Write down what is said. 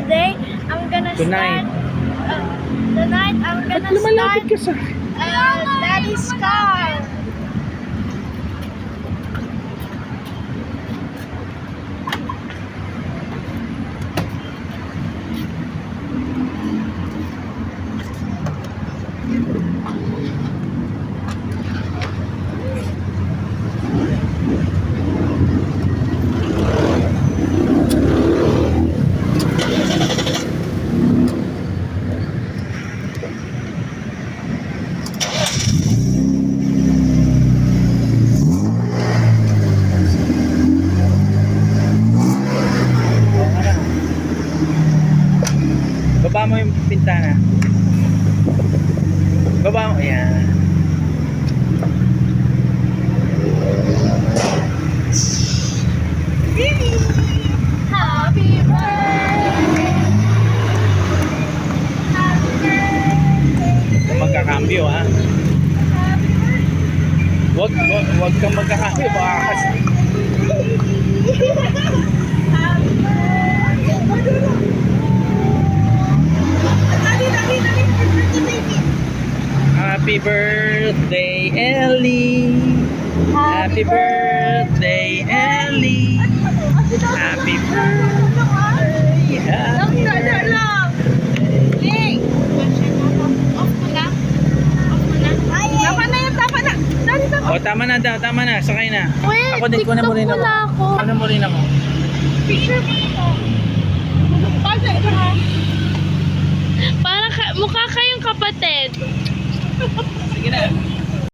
today I'm gonna Tonight. start. Tonight I'm gonna Lumalapit ka sa... Daddy's car. Baba mo yung pintana. Baba mo. Ayan. Happy birthday. Happy birthday. Magkakambyo ha. Wag kang magkakambyo. Baka kasi. Happy birthday, Ellie. Happy birthday, Ellie. Happy birthday. Happy birthday. O, tama na daw, tama na. Sakay na. Wait, Ako din, kunan mo rin ako. TikTok muna ako. Kunan mo rin ako. Picture mo ako. Parang mukha kayong kapatid. Sige na.